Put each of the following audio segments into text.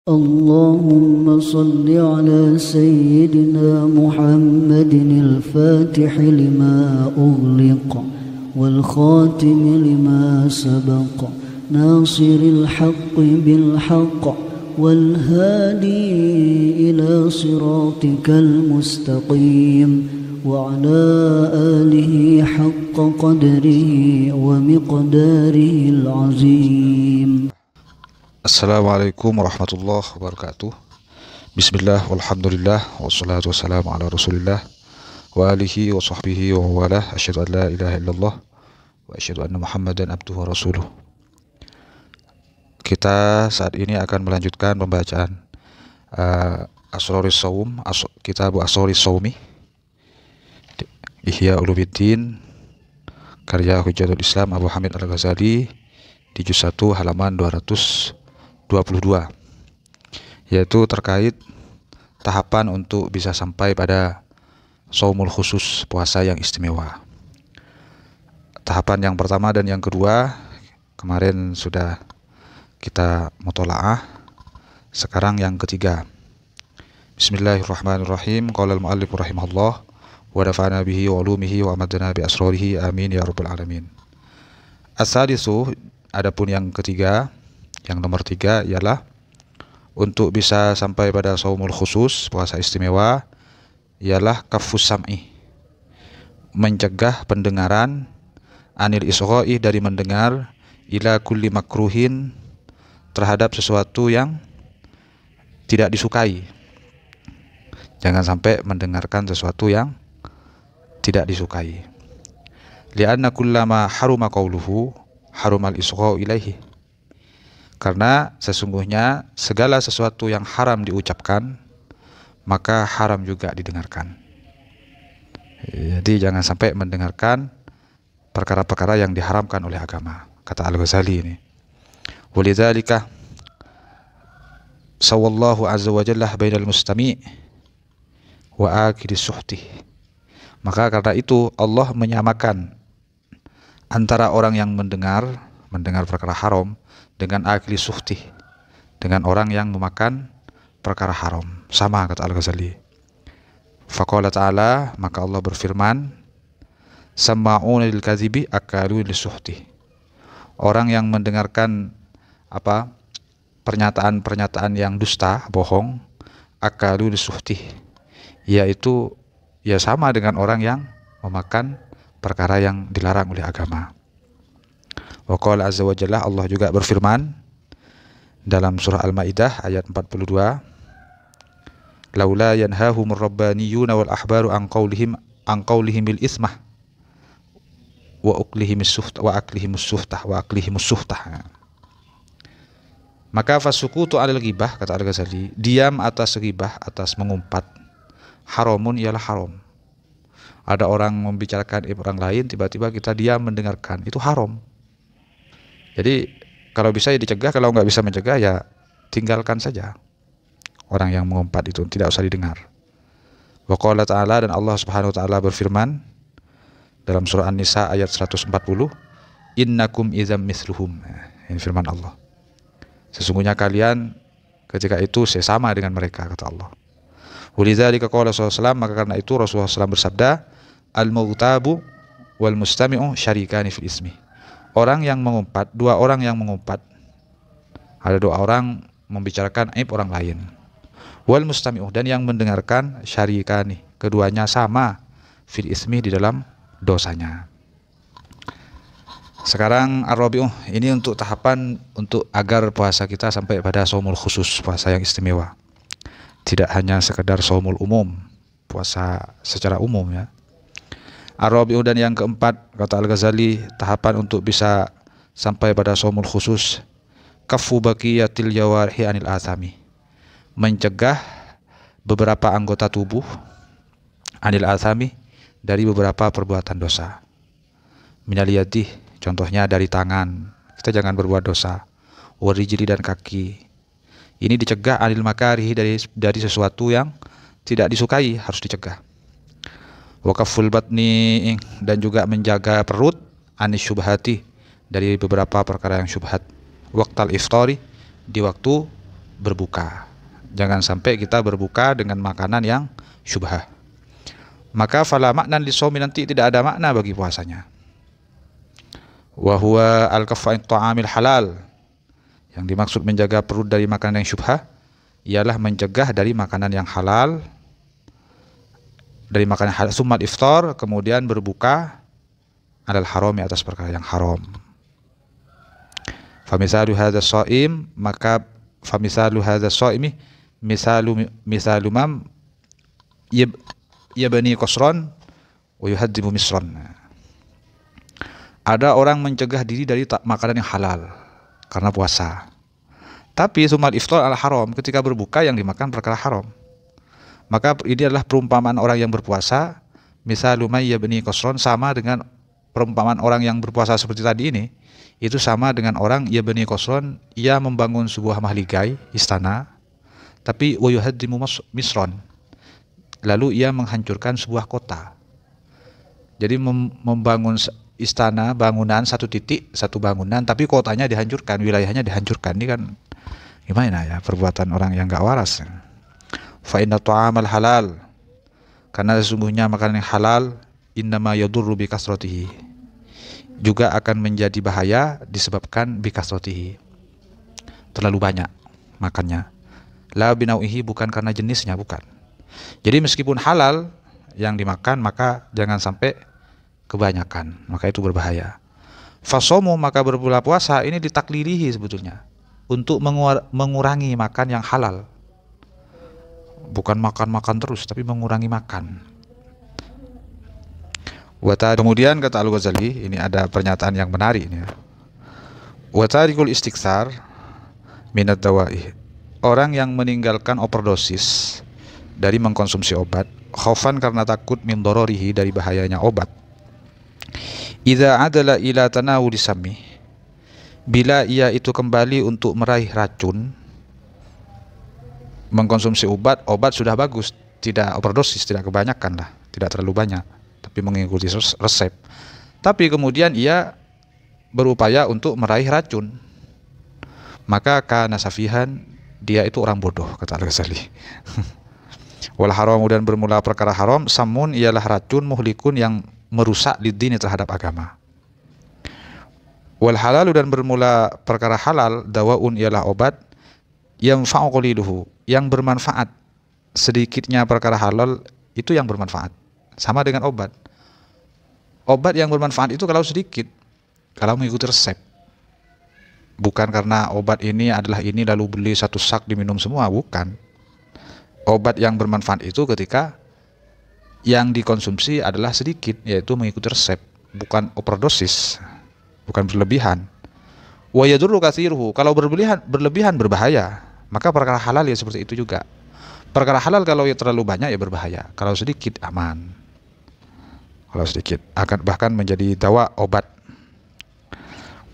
اللهم صل على سيدنا محمد الفاتح لما أغلق والخاتم لما سبق ناصر الحق بالحق والهادي إلى صراطك المستقيم وعلى آله حق قدره ومقداره العظيم. Assalamualaikum warahmatullahi wabarakatuh. Bismillah walhamdulillah wassalatu wassalamu ala rasulillah wa alihi wa sahbihi wa walah. Asyhadu an la ilaha illallah wa asyhadu anna muhammadan abduhu wa rasuluh. Kita saat ini akan melanjutkan pembacaan Asroris Saum, kitab Asroris Saumi, Ihya Ulumuddin, karya Hujjatul Islam Abu Hamid Al-Ghazali, di juz 1 halaman 222, yaitu terkait tahapan untuk bisa sampai pada saumul khusus, puasa yang istimewa. Tahapan yang pertama dan yang kedua kemarin sudah kita mutola'ah. Sekarang yang ketiga. Bismillahirrahmanirrahim. Qala al-mu'allif rahimahullah wa nafa'ana bihi wa ulumihi wa amadana bi asrarihi amin ya rabbal alamin. As-sadisu, adapun yang ketiga, yang nomor 3 ialah untuk bisa sampai pada saumul khusus, puasa istimewa, ialah kafus sam'i, mencegah pendengaran, anil isgha'i, dari mendengar, ila kulli makruhin, terhadap sesuatu yang tidak disukai. Jangan sampai mendengarkan sesuatu yang tidak disukai. Li'anna kullama haruma qawluhu harumal isgha'u ilaihi. Karena sesungguhnya segala sesuatu yang haram diucapkan, maka haram juga didengarkan. Jadi jangan sampai mendengarkan perkara-perkara yang diharamkan oleh agama, kata Al-Ghazali ini. Walidzalika sawallahu azza wa jalla bainal mustami' wa akili suhti. Maka karena itu Allah menyamakan antara orang yang mendengar perkara haram dengan akili suhti, dengan orang yang memakan perkara haram. Sama, kata Al-Ghazali. Faqala ta'ala, maka Allah berfirman, sama'una lil kadhibi akalu lis suhti. Orang yang mendengarkan pernyataan-pernyataan yang dusta, bohong, akalu lis suhti, yaitu ya sama dengan orang yang memakan perkara yang dilarang oleh agama. Wa qala azza wa jalla, Allah juga berfirman dalam surah Al-Maidah ayat 42, laula yanhahumur rabbaniyuna wal ahbaru an qawlihim bil ismah wa aklihimus suhtah. Maka fasukutu alal ghibah, kata Al-Ghazali, diam atas ghibah, atas mengumpat, haramun ialah haram. Ada orang membicarakan orang lain, tiba-tiba kita diam mendengarkan, itu haram. Jadi kalau bisa ya dicegah, kalau nggak bisa mencegah ya tinggalkan saja. Orang yang mengumpat itu tidak usah didengar. Wa qala ta'ala, dan Allah Subhanahu wa taala berfirman dalam surah An-Nisa ayat 140, innakum idzam mithluhum. Ini firman Allah. Sesungguhnya kalian ketika itu sesama dengan mereka, kata Allah. Walidzalika qala sallallahu alaihi wasallam, maka karena itu Rasulullah SAW bersabda, al-mughtabu wal mustami'u syarikani fil ismi. Orang yang mengumpat, dua orang yang mengumpat, ada dua orang membicarakan aib orang lain. Wal mustami'u, dan yang mendengarkan, syarikani, keduanya sama, fil ismi, di dalam dosanya. Sekarang ar-rabi'u, ini untuk tahapan untuk agar puasa kita sampai pada saumul khusus, puasa yang istimewa. Tidak hanya sekedar saumul umum, puasa secara umum ya. Ar-rabi'u, dan yang keempat, kata Al-Ghazali, tahapan untuk bisa sampai pada saumul khusus, kaffu baqiyatil jawarihi anil athami, mencegah beberapa anggota tubuh, anil athami, dari beberapa perbuatan dosa. Minal yadih, contohnya dari tangan, kita jangan berbuat dosa. Warijli, dan kaki, ini dicegah. Anil makarihi, dari sesuatu yang tidak disukai, harus dicegah. Wakaful batni, dan juga menjaga perut, anis syubhati, dari beberapa perkara yang syubhat. Waqtal iftari, di waktu berbuka. Jangan sampai kita berbuka dengan makanan yang syubhah. Maka fala maknan lisaumi, nanti tidak ada makna bagi puasanya. Wa huwa al-kaffa ta'amil halal. Yang dimaksud menjaga perut dari makanan yang syubhah ialah mencegah dari makanan yang halal, dari makanan halal, sumat iftar, kemudian berbuka alal harami, atas perkara yang haram. Famisalu hadza shaim, maka famisalu hadza shaimi misalu mam yabni qasran wa yuhaddimu misran. Ada orang mencegah diri dari makanan yang halal karena puasa. Tapi sumat iftar al haram, ketika berbuka yang dimakan perkara haram. Maka ini adalah perumpamaan orang yang berpuasa, misalu may yabni qasran, sama dengan perumpamaan orang yang berpuasa seperti tadi ini. Itu sama dengan orang yabni qasran, ia membangun sebuah mahligai, istana, tapi wa yuhaddimu misran, lalu ia menghancurkan sebuah kota. Jadi membangun istana, bangunan, satu titik, satu bangunan, tapi kotanya dihancurkan, wilayahnya dihancurkan. Ini kan gimana ya perbuatan orang yang gak waras. Fa inna ta'amal halal, karena sesungguhnya makanan yang halal, innama yadurru bi kasratihi, juga akan menjadi bahaya disebabkan bi kasratihi, terlalu banyak makannya. La binau'ihi, bukan karena jenisnya, bukan. Jadi meskipun halal yang dimakan, maka jangan sampai kebanyakan, maka itu berbahaya. Fasomu, maka berbuka puasa ini ditaklilihi sebetulnya, untuk mengurangi makan yang halal. Bukan makan-makan terus, tapi mengurangi makan. Kemudian kata Al-Ghazali, ini ada pernyataan yang menarik ini. Wa tarikul istiksar minad dawa'i, orang yang meninggalkan overdosis dari mengkonsumsi obat, khaufan, karena takut, min dararihi, dari bahayanya obat. Idza adala ila tanawuli sami, bila ia itu kembali untuk meraih racun, mengkonsumsi obat sudah bagus, tidak overdosis, tidak kebanyakan lah, tidak terlalu banyak, tapi mengikuti resep. Tapi kemudian ia berupaya untuk meraih racun, maka kana safihan, dia itu orang bodoh, kata Al-Ghazali. Wal haram, dan bermula perkara haram, samun, ialah racun, muhlikun, yang merusak lidini, terhadap agama. Wal halal, dan bermula perkara halal, dawaun, ialah obat, yang fa'uqliluhu, yang bermanfaat. Sedikitnya perkara halal itu yang bermanfaat, sama dengan obat. Obat yang bermanfaat itu kalau sedikit, kalau mengikuti resep. Bukan karena obat ini adalah ini lalu beli satu sak diminum semua, bukan. Obat yang bermanfaat itu ketika yang dikonsumsi adalah sedikit, yaitu mengikuti resep, bukan overdosis, bukan berlebihan. Wa yadurru katsiruhu, kalau berlebihan berbahaya. Maka perkara halal ya seperti itu juga. Perkara halal kalau ya terlalu banyak ya berbahaya, kalau sedikit aman. Kalau sedikit akan bahkan menjadi dawa, obat.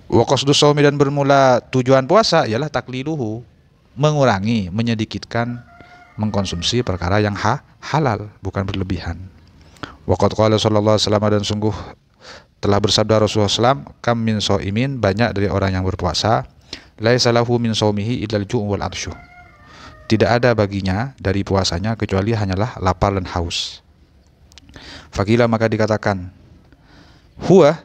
Wa qasdus shaumi, dan bermula tujuan puasa ialah takliluhu, mengurangi, menyedikitkan mengkonsumsi perkara yang halal, bukan berlebihan. Wa qad qala sallallahu alaihi wasallam, dan sungguh telah bersabda Rasulullah SAW, kam min shaimin, banyak dari orang yang berpuasa, laisa lahu min shaumihi illal ju' wal atsyu, tidak ada baginya dari puasanya kecuali hanyalah lapar dan haus. Fakila, maka dikatakan, huwa,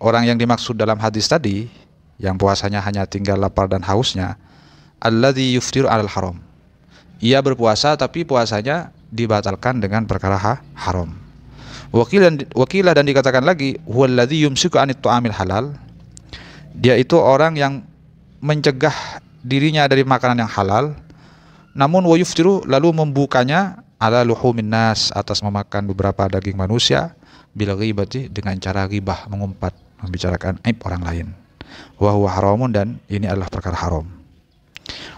orang yang dimaksud dalam hadis tadi, yang puasanya hanya tinggal lapar dan hausnya, alladzi yuftiru alal haram, ia berpuasa tapi puasanya dibatalkan dengan perkara haram. Wakilah, dan dikatakan lagi, huwallazi yumsiku anit ta'amil halal, dia itu orang yang mencegah dirinya dari makanan yang halal, namun wa yuftiru, lalu membukanya, ala luhumin nas, atas memakan beberapa daging manusia, bil ghibati, dengan cara ghibah, mengumpat, membicarakan aib orang lain. Wa huwa haramun, dan ini adalah perkara haram.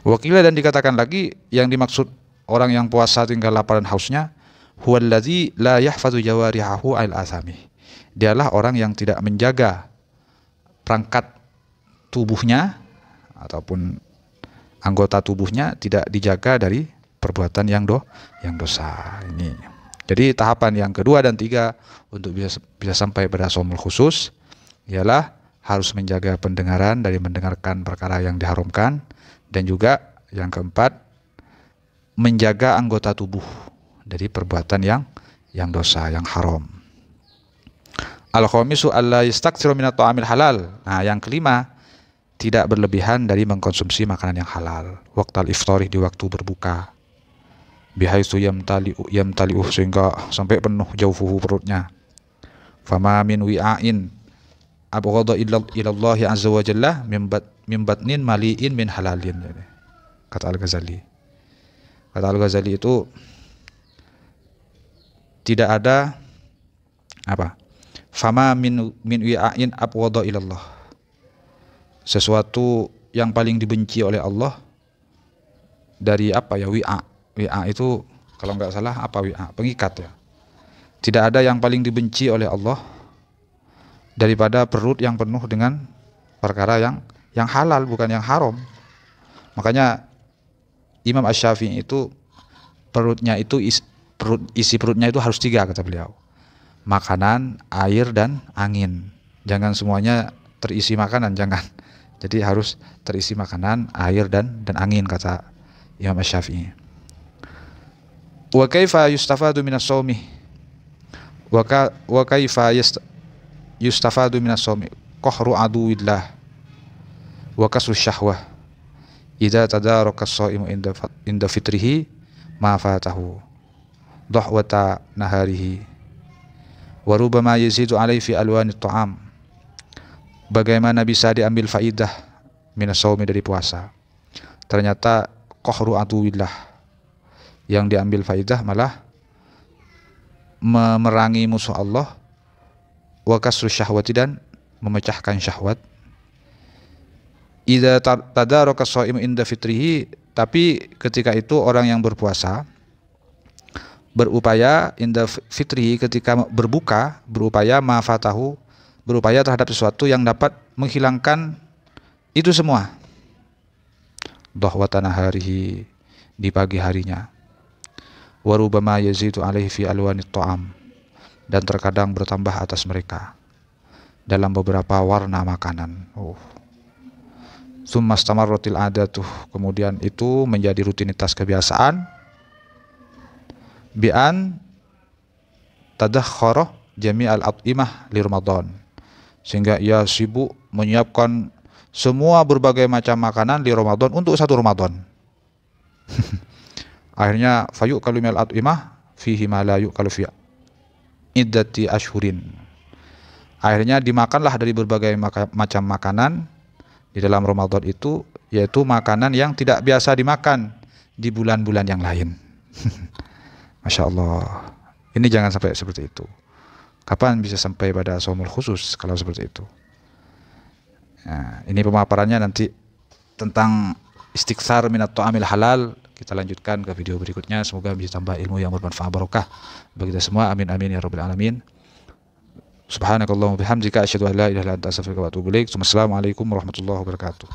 Wakilah, dan dikatakan lagi, yang dimaksud orang yang puasa tinggal lapar dan hausnya, huwallazi la yahfazu jawarihahu al asami, dialah orang yang tidak menjaga perangkat tubuhnya ataupun anggota tubuhnya, tidak dijaga dari perbuatan yang dosa. Ini. Jadi tahapan yang kedua dan tiga untuk bisa sampai pada shaumul khusus ialah harus menjaga pendengaran dari mendengarkan perkara yang diharamkan, dan juga Yang keempat, menjaga anggota tubuh dari perbuatan yang dosa, yang haram. Al-khamisu alla yastaksiru minat ta'amil halal. Nah, yang kelima, tidak berlebihan dari mengkonsumsi makanan yang halal. Waqtal iftari, di waktu berbuka. Bihaitsu yamtali'u, sehingga sampai penuh jawfuhu, perutnya. Fama min wi'ain abghadha ilallahi azza wa jalla min batnin mali'in min halalin. Kata Al-Ghazali. Kata Al-Ghazali itu tidak ada apa? Fama min wi'ain abghadha ilallah. Sesuatu yang paling dibenci oleh Allah dari apa ya, wi'a. Wi'a itu kalau nggak salah apa, wi'a, pengikat ya. Tidak ada yang paling dibenci oleh Allah daripada perut yang penuh dengan perkara yang halal, bukan yang haram. Makanya Imam Asy-Syafi'i itu perutnya itu isi perutnya itu harus 3, kata beliau. Makanan, air, dan angin. Jangan semuanya terisi makanan, jangan. Jadi harus terisi makanan, air, dan angin, kata Imam Asy-Syafi'i. Wa kaifa yustafadu minas shaumi? Wa kaifa yustafadu minas shaumi? Qahru aduwillah wa kasru syahwah idza tadaraka as-shaimu inda fitrihi ma fatahu dhahwata naharihi wa rubama yazidu alaihi fi alwani ta'am. Bagaimana bisa diambil faidah minas shaumi, dari puasa? Ternyata qahru aduwillah, yang diambil faidah malah memerangi musuh Allah, wa kasru syahwati, dan memecahkan syahwat. Idza tadaraka as-shaimu inda fitrihi, tapi ketika itu orang yang berpuasa berupaya inda fitrihi, ketika berbuka, berupaya mafatahu, berupaya terhadap sesuatu yang dapat menghilangkan itu semua. Dhahwatan naharihi, di pagi harinya. Wa rubama yazidu alaihi fi alwanit ta'am, dan terkadang bertambah atas mereka dalam beberapa warna makanan. Tsumma istamarratil adatuh, kemudian itu menjadi rutinitas, kebiasaan. Bi'an tadakhkhara jami'al at'imah li Ramadan, sehingga ia sibuk menyiapkan semua berbagai macam makanan di Ramadan, untuk satu Ramadan. Akhirnya fayu'kalu minal at'imah fihi ma la yu'kalu fi iddati ashhurin. Akhirnya dimakanlah dari berbagai macam makanan di dalam Ramadan itu, yaitu makanan yang tidak biasa dimakan di bulan-bulan yang lain. Masya Allah. Ini jangan sampai seperti itu. Kapan bisa sampai pada shaumul khusus kalau seperti itu? Nah, ini pemaparannya nanti tentang istiktsar minat ta'amil halal. Kita lanjutkan ke video berikutnya. Semoga bisa tambah ilmu yang bermanfaat, barokah bagi kita semua. Amin amin ya rabbal alamin. Subhanakallahumma bihamdika asyhadu an la ilaha illa anta astaghfiruka wa atubu ilaik. Wassalamualaikum warahmatullahi wabarakatuh.